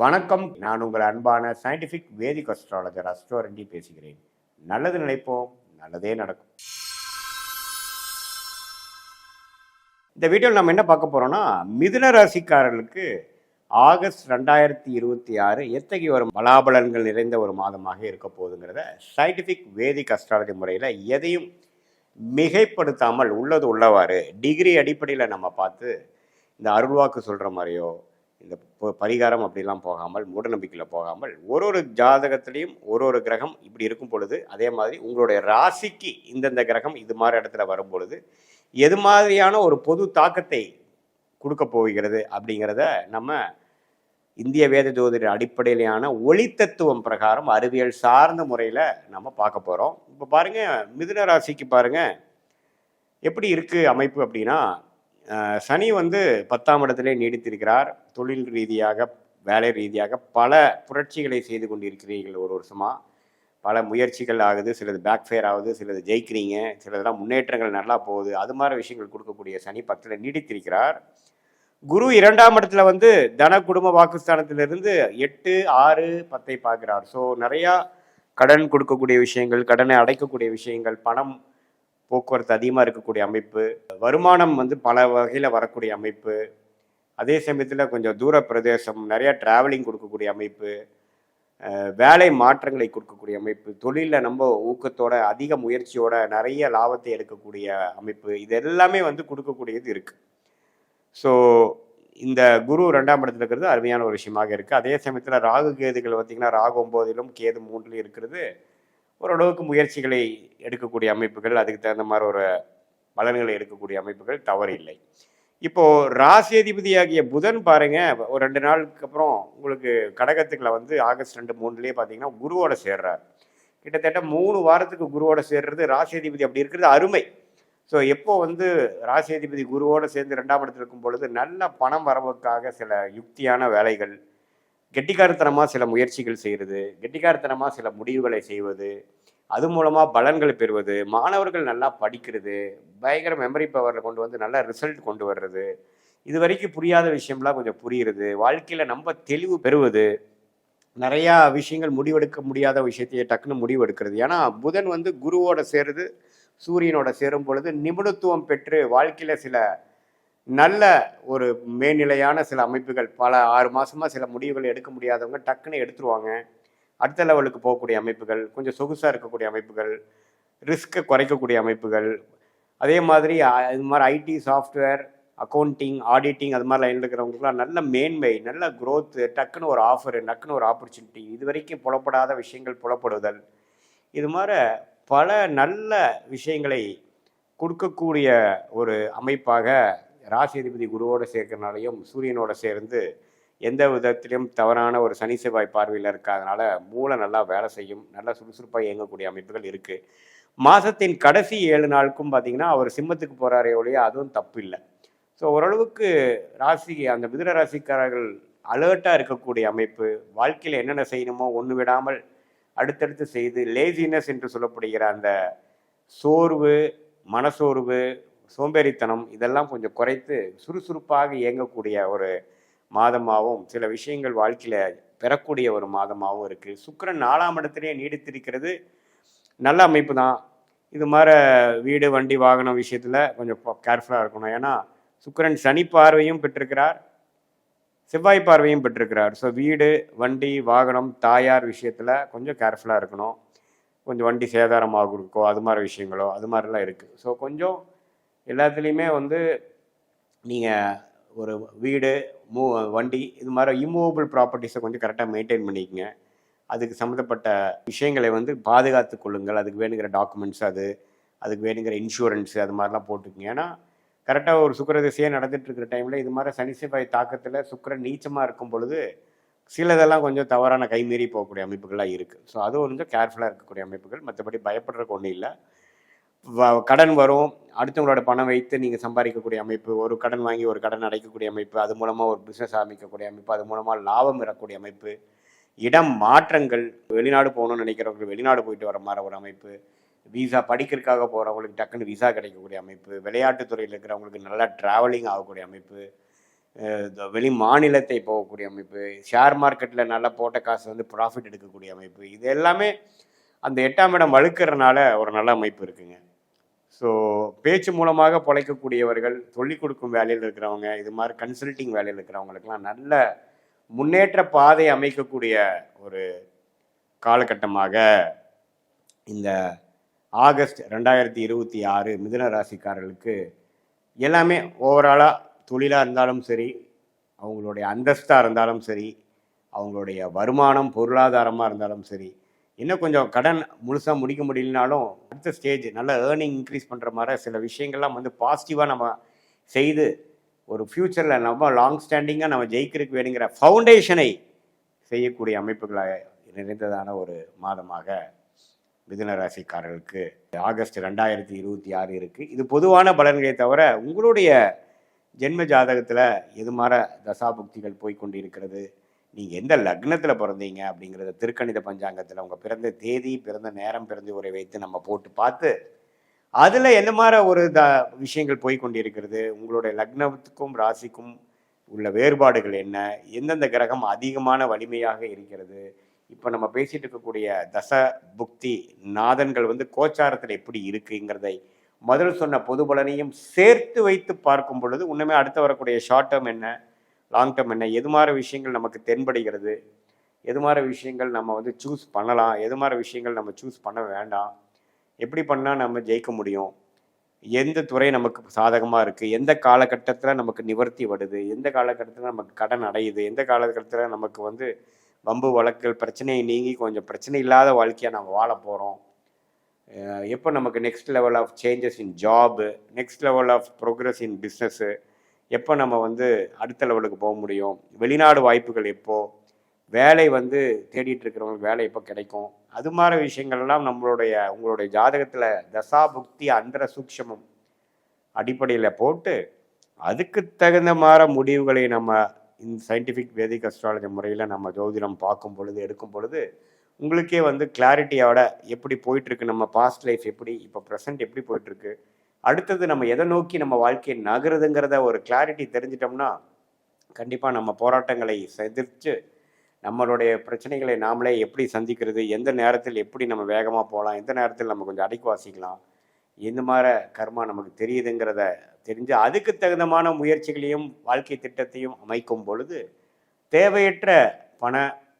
வணக்கம். நான் உங்கள் அன்பான சயின்டிஃபிக் வேதிக் அஸ்ட்ராலஜர் அஸ்ட்ரோரண்டி பேசுகிறேன். நல்லது நினைப்போம், நல்லதே நடக்கும். இந்த வீடியோவில் நம்ம என்ன பார்க்க போறோம்னா, மிதுன ராசிக்காரர்களுக்கு ஆகஸ்ட் 2026 எத்தகைய ஒரு பலாபலன்கள் நிறைந்த ஒரு மாதமாக இருக்க போகுதுங்கிறத சயின்டிஃபிக் வேதிக் அஸ்ட்ராலஜி முறையில் எதையும் மிகைப்படுத்தாமல் உள்ளது உள்ளவாறு டிகிரி அடிப்படையில் நம்ம பார்த்து இந்த அருள்வாக்கு சொல்கிற மாதிரியோ இந்த பரிகாரம் அப்படிலாம் போகாமல் மூடநம்பிக்கையில் போகாமல் ஒரு ஜாதகத்திலையும் ஒரு கிரகம் இப்படி இருக்கும் பொழுது, அதே மாதிரி உங்களுடைய ராசிக்கு இந்தந்த கிரகம் இது மாதிரி இடத்துல வரும் பொழுது எது மாதிரியான ஒரு பொது தாக்கத்தை கொடுக்க போகிறது அப்படிங்கிறத நம்ம இந்திய வேத ஜோதிட அடிப்படையிலான ஒளி தத்துவம் பிரகாரம் அறிவியல் சார்ந்த முறையில் நம்ம பார்க்க போகிறோம். இப்போ பாருங்கள், மிதுன ராசிக்கு பாருங்கள் எப்படி இருக்குது அமைப்பு அப்படின்னா, சனி 10ஆம் இடத்திலே நீடித்திருக்கிறார். தொழில் ரீதியாக வேலை ரீதியாக பல புரட்சிகளை செய்து கொண்டிருக்கிறீர்கள். ஒரு வருஷமாக பல முயற்சிகள் ஆகுது, சிலது பேக் ஃபயர் ஆகுது, சிலது ஜெயிக்கிறீங்க, சிலதெல்லாம் முன்னேற்றங்கள் நல்லா போகுது. அது மாதிரி விஷயங்கள் கொடுக்கக்கூடிய சனி 10ல் நீடித்திருக்கிறார். குரு 2ஆம் இடத்துல தன குடும்ப வாக்குஸ்தானத்திலிருந்து 8, 6, 10 பார்க்கிறார். ஸோ நிறையா கடன் கொடுக்கக்கூடிய விஷயங்கள், கடனை அடைக்கக்கூடிய விஷயங்கள், பணம் போக்குவரத்து அதிகமாக இருக்கக்கூடிய அமைப்பு, வருமானம் பல வகையில் வரக்கூடிய அமைப்பு, அதே சமயத்தில் கொஞ்சம் தூர பிரதேசம், நிறையா ட்ராவலிங் கொடுக்கக்கூடிய அமைப்பு, வேலை மாற்றங்களை கொடுக்கக்கூடிய அமைப்பு, தொழிலில் நம்ம ஊக்கத்தோட அதிக முயற்சியோட நிறைய லாபத்தை எடுக்கக்கூடிய அமைப்பு, இது எல்லாமே கொடுக்கக்கூடியது இருக்குது. ஸோ இந்த குரு 2ஆம் இடத்துல இருக்கிறது அருமையான ஒரு விஷயமாக இருக்குது. அதே சமயத்தில் ராகு கேதுகள் பார்த்திங்கன்னா, ராகு 9லும் கேது 3லும் இருக்கிறது ஓரளவுக்கு முயற்சிகளை எடுக்கக்கூடிய அமைப்புகள், அதுக்கு தகுந்த மாதிரி ஒரு பலன்களை எடுக்கக்கூடிய அமைப்புகள் தவறு இல்லை. இப்போது ராசியதிபதியாகிய புதன் பாருங்கள், ஒரு 2 நாளுக்கு அப்புறம் உங்களுக்கு கடகத்துக்குள்ள ஆகஸ்ட் 2, 3லேயே பார்த்தீங்கன்னா குருவோட சேர்றார். கிட்டத்தட்ட 3 வாரத்துக்கு குருவோட சேர்றது ராசியதிபதி அப்படி இருக்கிறது அருமை. ஸோ எப்போ ராசியதிபதி குருவோடு சேர்ந்து 2ஆம் இடத்துல இருக்கும் பொழுது நல்ல பணம் வரவுக்காக சில யுக்தியான வேலைகள், கெட்டிக்காரத்தனமாக சில முயற்சிகள் செய்கிறது, கெட்டிக்காரத்தனமாக சில முடிவுகளை செய்வது, அது மூலமாக பலன்களை பெறுவது, மாணவர்கள் நல்லா படிக்கிறது, பயங்கர மெமரி பவரில் கொண்டு நல்ல ரிசல்ட் கொண்டு வர்றது, இது வரைக்கும் புரியாத விஷயம்லாம் கொஞ்சம் புரியுறது, வாழ்க்கையில் நம்ம தெளிவு பெறுவது, நிறையா விஷயங்கள் முடிவெடுக்க முடியாத விஷயத்தையே டக்குன்னு முடிவெடுக்கிறது. ஏன்னா புதன் குருவோட சேருது, சூரியனோட சேரும் பொழுது நிபுணத்துவம் பெற்று வாழ்க்கையில் சில நல்ல ஒரு மேல்நிலையான சில அமைப்புகள், பல 6 மாதமாக சில முடிவுகள் எடுக்க முடியாதவங்க டக்குன்னு எடுத்துருவாங்க. அடுத்த லெவலுக்கு போகக்கூடிய அமைப்புகள், கொஞ்சம் சொகுசாக இருக்கக்கூடிய அமைப்புகள், ரிஸ்க்கை குறைக்கக்கூடிய அமைப்புகள், அதே மாதிரி இது மாதிரி ஐடி, சாஃப்ட்வேர், அக்கௌண்டிங், ஆடிட்டிங் அது மாதிரி லைனில் இருக்கிறவங்களுக்குலாம் நல்ல மேன்மை, நல்ல க்ரோத்து, டக்குன்னு ஒரு ஆஃபரு, டக்குன்னு ஒரு ஆப்பர்ச்சுனிட்டி, இது வரைக்கும் புலப்படாத விஷயங்கள் புலப்படுதல், இது மாதிரி பல நல்ல விஷயங்களை கொடுக்கக்கூடிய ஒரு அமைப்பாக ராசியதிபதி குருவோடு சேர்க்கறனாலையும் சூரியனோட சேர்ந்து எந்த விதத்திலும் தவறான ஒரு சனி செவ்வாய் பார்வையில் இருக்காதனால மூளை நல்லா வேலை செய்யும், நல்லா சுறுசுறுப்பாக இயங்கக்கூடிய அமைப்புகள் இருக்குது. மாதத்தின் கடைசி 7 நாளுக்கும் பார்த்திங்கன்னா அவர் சிம்மத்துக்கு போகிறாரே ஒழிய அதுவும் தப்பு இல்லை. ஸோ ஓரளவுக்கு அந்த மிதுன ராசிக்காரர்கள் அலர்ட்டாக இருக்கக்கூடிய அமைப்பு, வாழ்க்கையில் என்னென்ன செய்யணுமோ ஒன்று விடாமல் அடுத்தடுத்து செய்து லேசினஸ் என்று சொல்லப்படுகிற அந்த சோர்வு, மனசோர்வு, சோம்பேறித்தனம் இதெல்லாம் கொஞ்சம் குறைத்து சுறுசுறுப்பாக இயங்கக்கூடிய ஒரு மாதமாகவும், சில விஷயங்கள் வாழ்க்கையில் பெறக்கூடிய ஒரு மாதமாகவும் இருக்குது. சுக்கிரன் 4ஆம் இடத்துலேயே நீடித்திருக்கிறது நல்ல அமைப்பு தான். இது மாதிரி வீடு, வண்டி, வாகனம் விஷயத்தில் கொஞ்சம் கேர்ஃபுல்லாக இருக்கணும். ஏன்னா சுக்கிரன் சனி பார்வையும் பெற்றிருக்கிறார், செவ்வாய் பார்வையும் பெற்றிருக்கிறார். ஸோ வீடு, வண்டி, வாகனம், தாயார் விஷயத்தில் கொஞ்சம் கேர்ஃபுல்லாக இருக்கணும். கொஞ்சம் வண்டி சேதாரமாக இருக்கோ அது மாதிரி விஷயங்களோ அது மாதிரிலாம் இருக்குது. ஸோ கொஞ்சம் எல்லாத்துலேயுமே நீங்கள் ஒரு வீடு, வண்டி இது மாதிரி இம்மூவபிள் ப்ராப்பர்ட்டிஸை கொஞ்சம் கரெக்டாக மெயின்டைன் பண்ணிக்கங்க. அதுக்கு சம்மந்தப்பட்ட விஷயங்களை பாதுகாத்து கொள்ளுங்கள். அதுக்கு வேணுங்கிற டாக்குமெண்ட்ஸ், அதுக்கு வேணுங்கிற இன்சூரன்ஸு அது மாதிரிலாம் போட்டுக்குங்க. ஏன்னா கரெக்டாக ஒரு சுக்கிர திசையாக நடந்துகிட்ருக்கிற டைமில் இது மாதிரி சனி செவ்வாய் தாக்கத்தில் சுக்கிரன் நீச்சமாக இருக்கும் பொழுது சிலதெல்லாம் கொஞ்சம் தவறான கைமீறி போகக்கூடிய அமைப்புகள்லாம் இருக்குது. ஸோ அது கொஞ்சம் கேர்ஃபுல்லாக இருக்கக்கூடிய அமைப்புகள். மற்றபடி பயப்படுறதுக்கு ஒன்றும் இல்லை. கடன் வரும், அடுத்தவங்களோட பணம் வைத்து நீங்கள் சம்பாதிக்கக்கூடிய அமைப்பு, ஒரு கடன் வாங்கி ஒரு கடன் அடைக்கக்கூடிய அமைப்பு, அது மூலமாக ஒரு பிஸ்னஸ் ஆரம்பிக்கக்கூடிய அமைப்பு, அது மூலமாக லாபம் பெறக்கூடிய அமைப்பு, இடம் மாற்றங்கள், வெளிநாடு போகணும்னு நினைக்கிறவங்களுக்கு வெளிநாடு போயிட்டு வர மாதிரி ஒரு அமைப்பு, விசா படிக்கிறதுக்காக போகிறவங்களுக்கு டக்குன்னு விசா கிடைக்கக்கூடிய அமைப்பு, விளையாட்டுத்துறையில் இருக்கிறவங்களுக்கு நல்லா ட்ராவலிங் ஆகக்கூடிய அமைப்பு, வெளி மாநிலத்தை போகக்கூடிய அமைப்பு, ஷேர் மார்க்கெட்டில் நல்லா போட்ட காசு வந்து ப்ராஃபிட் எடுக்கக்கூடிய அமைப்பு, இது எல்லாமே அந்த 8ஆம் இடம் வலுக்கிறனால ஒரு நல்ல அமைப்பு இருக்குங்க. ஸோ பேச்சு மூலமாக பொழைக்கக்கூடியவர்கள், சொல்லிக் கொடுக்கும் வேலையில் இருக்கிறவங்க, இது மாதிரி கன்சல்டிங் வேலையில் இருக்கிறவங்களுக்கெல்லாம் நல்ல முன்னேற்ற பாதை அமைக்கக்கூடிய ஒரு காலகட்டமாக இந்த ஆகஸ்ட் 2026 மிதுன ராசிக்காரர்களுக்கு எல்லாமே ஓவராலாக தொழிலாக இருந்தாலும் சரி, அவங்களுடைய அந்தஸ்தாக இருந்தாலும் சரி, அவங்களுடைய வருமானம் பொருளாதாரமாக இருந்தாலும் சரி, இன்னும் கொஞ்சம் கடன் முழுசாக முடிக்க முடியலனாலும் அடுத்த ஸ்டேஜ் நல்ல ஏர்னிங் இன்க்ரீஸ் பண்ணுற மாதிரி சில விஷயங்கள்லாம் வந்து பாசிட்டிவாக நம்ம செய்து ஒரு ஃப்யூச்சரில் நம்ம லாங் ஸ்டாண்டிங்காக நம்ம ஜெயிக்கிறதுக்கு வேணுங்கிற ஃபவுண்டேஷனை செய்யக்கூடிய அமைப்புகளை நிறைந்ததான ஒரு மாதமாக மிதுன ராசிக்காரர்களுக்கு ஆகஸ்ட் 2026 இருக்குது. இது பொதுவான பலன்களை தவிர உங்களுடைய ஜென்ம ஜாதகத்தில் எது மாதிரி தசாபுக்திகள் போய்கொண்டு இருக்கிறது, நீங்கள் எந்த லக்னத்தில் பிறந்தீங்க அப்படிங்கிறத திருக்கணித பஞ்சாங்கத்தில் உங்கள் பிறந்த தேதி, பிறந்த நேரம், பிறந்த உரை வைத்து நம்ம போட்டு பார்த்து அதில் எந்த மாதிரி ஒரு விஷயங்கள் போய்கொண்டு இருக்கிறது, உங்களுடைய லக்னத்துக்கும் ராசிக்கும் உள்ள வேறுபாடுகள் என்ன, எந்தெந்த கிரகம் அதிகமான வலிமையாக இருக்கிறது, இப்போ நம்ம பேசிகிட்டு இருக்கக்கூடிய தச புக்தி நாதன்கள் வந்து கோச்சாரத்தில் எப்படி இருக்குங்கிறதை முதல் சொன்ன பொது பலனையும் சேர்த்து வைத்து பார்க்கும் பொழுது உண்மையே அடுத்து வரக்கூடிய ஷார்ட் டேர்ம் என்ன, லாங் டேர்ம் என்ன, எது மாதிரி விஷயங்கள் நமக்கு தென்படுகிறது, எது மாதிரி விஷயங்கள் நம்ம வந்து சூஸ் பண்ணலாம், எது மாதிரி விஷயங்கள் நம்ம சூஸ் பண்ண வேண்டாம், எப்படி பண்ணால் நம்ம ஜெயிக்க முடியும், எந்த துறை நமக்கு சாதகமாக இருக்குது, எந்த காலகட்டத்தில் நமக்கு நிவர்த்தி வருது, எந்த காலகட்டத்தில் நமக்கு கடன் அடையுது, எந்த காலகட்டத்தில் நமக்கு வந்து வம்பு வழக்குகள் பிரச்சனையை நீங்கி கொஞ்சம் பிரச்சனை இல்லாத வாழ்க்கையாக நம்ம வாழ போகிறோம், எப்போ நமக்கு next level of changes in job, next level of progress in business, எப்போ நம்ம வந்து அடுத்த லெவலுக்கு போக முடியும், வெளிநாடு வாய்ப்புகள் எப்போது, வேலை வந்து தேடிட்டு இருக்கிறவங்களுக்கு வேலை எப்போ கிடைக்கும், அது மாதிரி விஷயங்கள்லாம் உங்களுடைய ஜாதகத்தில் தசா புக்தி அந்தர சூக்ஷமம் அடிப்படையில் போட்டு அதுக்கு தகுந்த மாதிரி முடிவுகளை நம்ம இந்த சயின்டிஃபிக் வேதிக் அஸ்ட்ராலஜி முறையில் நம்ம ஜோதிடம் பார்க்கும் பொழுது எடுக்கும் பொழுது உங்களுக்கே வந்து கிளாரிட்டியோட எப்படி போயிட்டுருக்கு, நம்ம பாஸ்ட் லைஃப் எப்படி, இப்போ ப்ரெசன்ட் எப்படி போயிட்டுருக்கு, அடுத்தது நம்ம எதை நோக்கி நம்ம வாழ்க்கையை நகருதுங்கிறத ஒரு கிளாரிட்டி தெரிஞ்சிட்டோம்னா கண்டிப்பாக நம்ம போராட்டங்களை எதிர்த்து நம்மளுடைய பிரச்சனைகளை நாமளே எப்படி சந்திக்கிறது, எந்த நேரத்தில் எப்படி நம்ம வேகமாக போகலாம், எந்த நேரத்தில் நம்ம கொஞ்சம் அடைக்கு வாசிக்கலாம், இந்த மாதிரி கர்மா நமக்கு தெரியுதுங்கிறத தெரிஞ்சு அதுக்கு தகுந்தமான முயற்சிகளையும் வாழ்க்கை திட்டத்தையும் அமைக்கும் பொழுது தேவையற்ற பண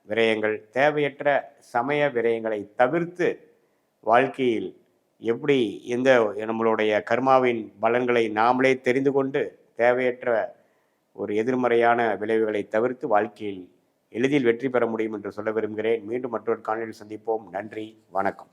விரயங்கள், தேவையற்ற சமய விரயங்களை தவிர்த்து வாழ்க்கையில் எப்படி எந்த நம்மளுடைய கர்மாவின் பலன்களை நாமளே தெரிந்து கொண்டு தேவையற்ற ஒரு எதிர்மறையான விளைவுகளை தவிர்த்து வாழ்க்கையில் எளிதில் வெற்றி பெற முடியும் என்று சொல்ல விரும்புகிறேன். மீண்டும் மற்றொரு காணொளியில் சந்திப்போம். நன்றி, வணக்கம்.